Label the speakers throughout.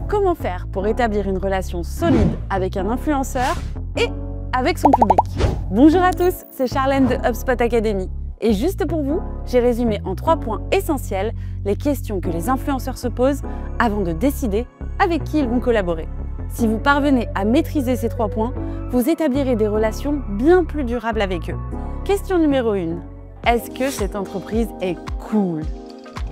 Speaker 1: Comment faire pour établir une relation solide avec un influenceur et avec son public? Bonjour à tous, c'est Charlène de HubSpot Academy. Et juste pour vous, j'ai résumé en 3 points essentiels les questions que les influenceurs se posent avant de décider avec qui ils vont collaborer. Si vous parvenez à maîtriser ces 3 points, vous établirez des relations bien plus durables avec eux. Question numéro 1. Est-ce que cette entreprise est cool?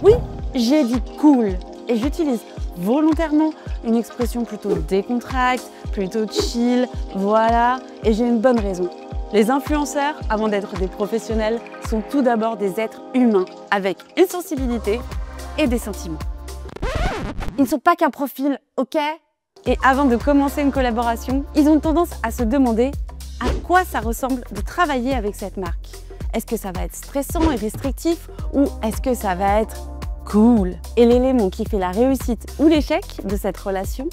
Speaker 1: Oui, j'ai dit cool et j'utilise volontairement une expression plutôt décontracte, plutôt chill, voilà, et j'ai une bonne raison. Les influenceurs, avant d'être des professionnels, sont tout d'abord des êtres humains avec une sensibilité et des sentiments. Ils ne sont pas qu'un profil, ok? Et avant de commencer une collaboration, ils ont tendance à se demander à quoi ça ressemble de travailler avec cette marque. Est-ce que ça va être stressant et restrictif ou est-ce que ça va être cool? Et l'élément qui fait la réussite ou l'échec de cette relation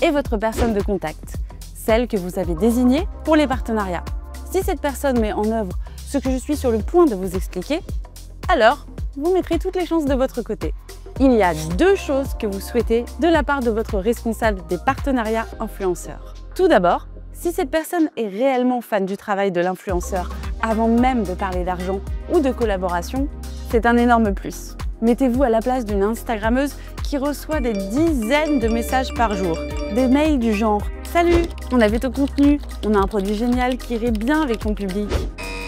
Speaker 1: est votre personne de contact, celle que vous avez désignée pour les partenariats. Si cette personne met en œuvre ce que je suis sur le point de vous expliquer, alors vous mettrez toutes les chances de votre côté. Il y a 2 choses que vous souhaitez de la part de votre responsable des partenariats influenceurs. Tout d'abord, si cette personne est réellement fan du travail de l'influenceur avant même de parler d'argent ou de collaboration, c'est un énorme plus. Mettez-vous à la place d'une Instagrammeuse qui reçoit des dizaines de messages par jour. Des mails du genre « Salut, on a vu ton contenu, on a un produit génial qui irait bien avec ton public. »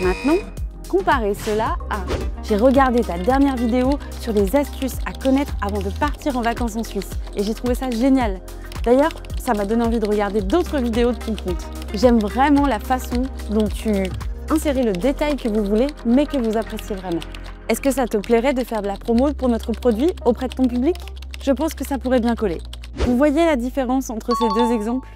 Speaker 1: Maintenant, comparez cela à « J'ai regardé ta dernière vidéo sur les astuces à connaître avant de partir en vacances en Suisse et j'ai trouvé ça génial. D'ailleurs, ça m'a donné envie de regarder d'autres vidéos de ton compte. J'aime vraiment la façon dont tu insères le détail que vous voulez mais que vous appréciez vraiment. Est-ce que ça te plairait de faire de la promo pour notre produit auprès de ton public? Je pense que ça pourrait bien coller. Vous voyez la différence entre ces 2 exemples?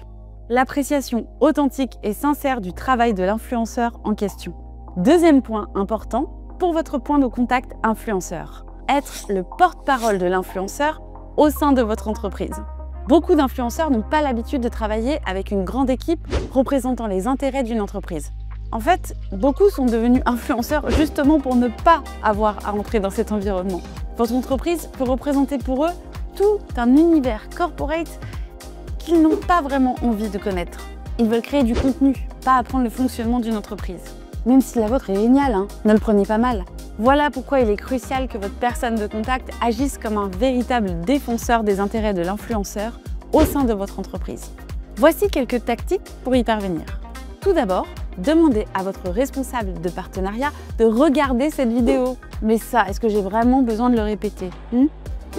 Speaker 1: L'appréciation authentique et sincère du travail de l'influenceur en question. Deuxième point important pour votre point de contact influenceur. Être le porte-parole de l'influenceur au sein de votre entreprise. Beaucoup d'influenceurs n'ont pas l'habitude de travailler avec une grande équipe représentant les intérêts d'une entreprise. En fait, beaucoup sont devenus influenceurs justement pour ne pas avoir à entrer dans cet environnement. Votre entreprise peut représenter pour eux tout un univers corporate qu'ils n'ont pas vraiment envie de connaître. Ils veulent créer du contenu, pas apprendre le fonctionnement d'une entreprise. Même si la vôtre est géniale, ne le prenez pas mal. Voilà pourquoi il est crucial que votre personne de contact agisse comme un véritable défenseur des intérêts de l'influenceur au sein de votre entreprise. Voici quelques tactiques pour y parvenir. Tout d'abord, demandez à votre responsable de partenariat de regarder cette vidéo. Mais ça, est-ce que j'ai vraiment besoin de le répéter?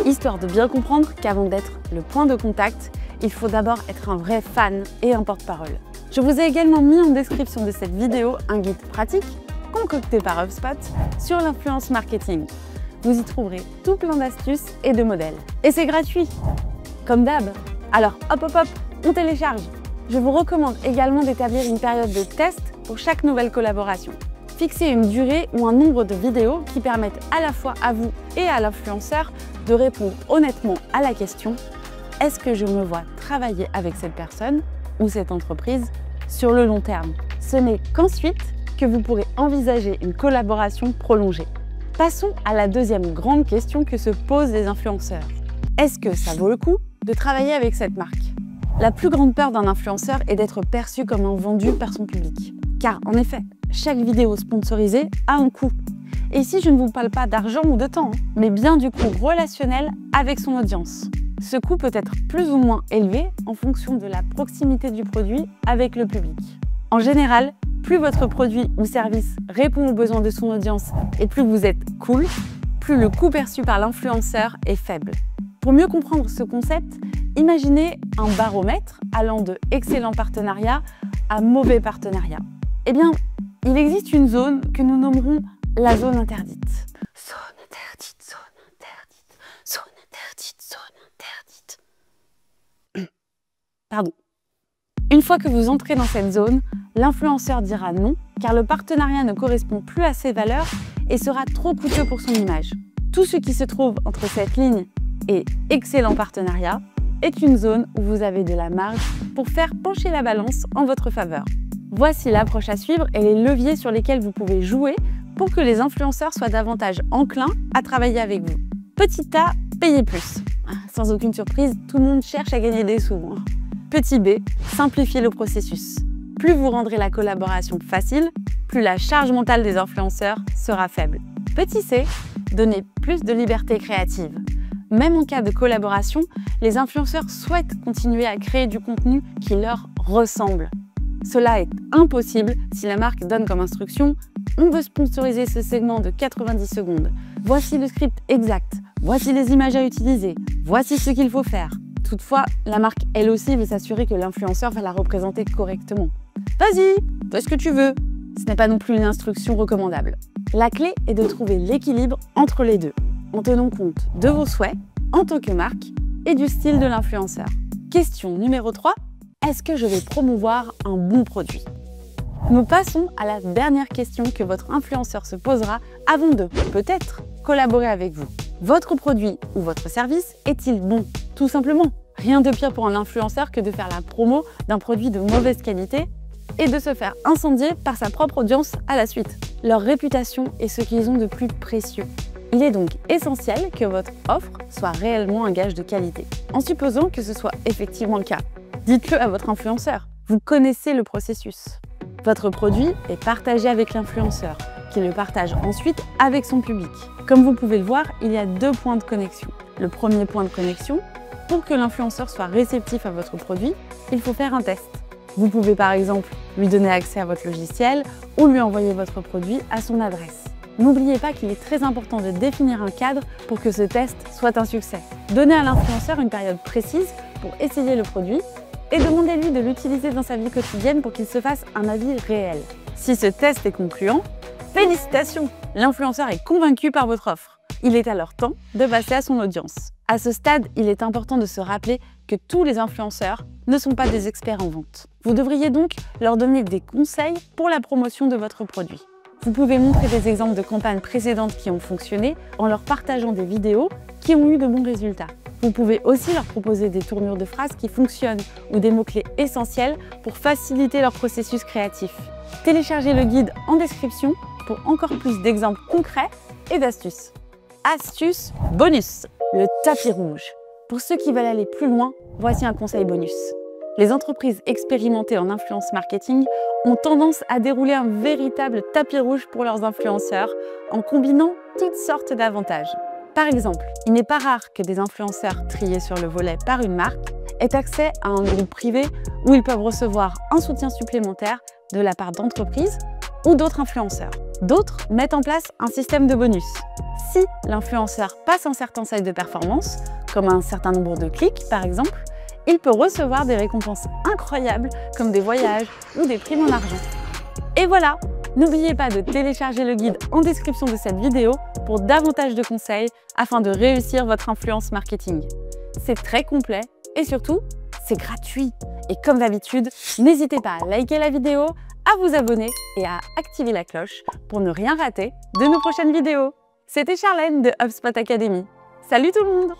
Speaker 1: Histoire de bien comprendre qu'avant d'être le point de contact, il faut d'abord être un vrai fan et un porte-parole. Je vous ai également mis en description de cette vidéo un guide pratique concocté par HubSpot sur l'influence marketing. Vous y trouverez tout plein d'astuces et de modèles. Et c'est gratuit, comme d'hab. Alors hop, on télécharge. Je vous recommande également d'établir une période de test pour chaque nouvelle collaboration. Fixez une durée ou un nombre de vidéos qui permettent à la fois à vous et à l'influenceur de répondre honnêtement à la question « Est-ce que je me vois travailler avec cette personne ou cette entreprise sur le long terme ?» Ce n'est qu'ensuite que vous pourrez envisager une collaboration prolongée. Passons à la deuxième grande question que se posent les influenceurs. Est-ce que ça vaut le coup de travailler avec cette marque? La plus grande peur d'un influenceur est d'être perçu comme un vendu par son public. Car en effet, chaque vidéo sponsorisée a un coût. Et ici, je ne vous parle pas d'argent ou de temps, mais bien du coût relationnel avec son audience. Ce coût peut être plus ou moins élevé en fonction de la proximité du produit avec le public. En général, plus votre produit ou service répond aux besoins de son audience et plus vous êtes cool, plus le coût perçu par l'influenceur est faible. Pour mieux comprendre ce concept, imaginez un baromètre allant de excellent partenariat à mauvais partenariat. Eh bien, il existe une zone que nous nommerons la zone interdite. Zone interdite, zone interdite, zone interdite, zone interdite. Pardon. Une fois que vous entrez dans cette zone, l'influenceur dira non, car le partenariat ne correspond plus à ses valeurs et sera trop coûteux pour son image. Tout ce qui se trouve entre cette ligne et excellent partenariat est une zone où vous avez de la marge pour faire pencher la balance en votre faveur. Voici l'approche à suivre et les leviers sur lesquels vous pouvez jouer pour que les influenceurs soient davantage enclins à travailler avec vous. Petit A, payez plus. sans aucune surprise, tout le monde cherche à gagner des sous. Petit b, simplifiez le processus. Plus vous rendrez la collaboration facile, plus la charge mentale des influenceurs sera faible. Petit c, donnez plus de liberté créative. Même en cas de collaboration, les influenceurs souhaitent continuer à créer du contenu qui leur ressemble. Cela est impossible si la marque donne comme instruction « On veut sponsoriser ce segment de 90 secondes. Voici le script exact. Voici les images à utiliser. Voici ce qu'il faut faire. » Toutefois, la marque, elle aussi, veut s'assurer que l'influenceur va la représenter correctement. Vas-y, fais ce que tu veux. Ce n'est pas non plus une instruction recommandable. La clé est de trouver l'équilibre entre les deux, en tenant compte de vos souhaits en tant que marque et du style de l'influenceur. Question numéro 3. Est-ce que je vais promouvoir un bon produit? Nous passons à la dernière question que votre influenceur se posera avant de, peut-être, collaborer avec vous. Votre produit ou votre service est-il bon? Tout simplement. Rien de pire pour un influenceur que de faire la promo d'un produit de mauvaise qualité et de se faire incendier par sa propre audience à la suite. Leur réputation est ce qu'ils ont de plus précieux. Il est donc essentiel que votre offre soit réellement un gage de qualité. En supposant que ce soit effectivement le cas, dites-le à votre influenceur. Vous connaissez le processus. Votre produit est partagé avec l'influenceur, qui le partage ensuite avec son public. Comme vous pouvez le voir, il y a 2 points de connexion. Le premier point de connexion, pour que l'influenceur soit réceptif à votre produit, il faut faire un test. Vous pouvez par exemple lui donner accès à votre logiciel ou lui envoyer votre produit à son adresse. N'oubliez pas qu'il est très important de définir un cadre pour que ce test soit un succès. Donnez à l'influenceur une période précise pour essayer le produit et demandez-lui de l'utiliser dans sa vie quotidienne pour qu'il se fasse un avis réel. Si ce test est concluant, félicitations! L'influenceur est convaincu par votre offre. Il est alors temps de passer à son audience. À ce stade, il est important de se rappeler que tous les influenceurs ne sont pas des experts en vente. Vous devriez donc leur donner des conseils pour la promotion de votre produit. Vous pouvez montrer des exemples de campagnes précédentes qui ont fonctionné en leur partageant des vidéos qui ont eu de bons résultats. Vous pouvez aussi leur proposer des tournures de phrases qui fonctionnent ou des mots-clés essentiels pour faciliter leur processus créatif. Téléchargez le guide en description pour encore plus d'exemples concrets et d'astuces. Astuce bonus, le tapis rouge. Pour ceux qui veulent aller plus loin, voici un conseil bonus. Les entreprises expérimentées en influence marketing ont tendance à dérouler un véritable tapis rouge pour leurs influenceurs en combinant toutes sortes d'avantages. Par exemple, il n'est pas rare que des influenceurs triés sur le volet par une marque aient accès à un groupe privé où ils peuvent recevoir un soutien supplémentaire de la part d'entreprises ou d'autres influenceurs. D'autres mettent en place un système de bonus. Si l'influenceur passe un certain seuil de performance, comme un certain nombre de clics par exemple, il peut recevoir des récompenses incroyables comme des voyages ou des primes en argent. Et voilà! N'oubliez pas de télécharger le guide en description de cette vidéo pour davantage de conseils afin de réussir votre influence marketing. C'est très complet et surtout, c'est gratuit. Et comme d'habitude, n'hésitez pas à liker la vidéo, à vous abonner et à activer la cloche pour ne rien rater de nos prochaines vidéos. C'était Charlène de HubSpot Academy. Salut tout le monde!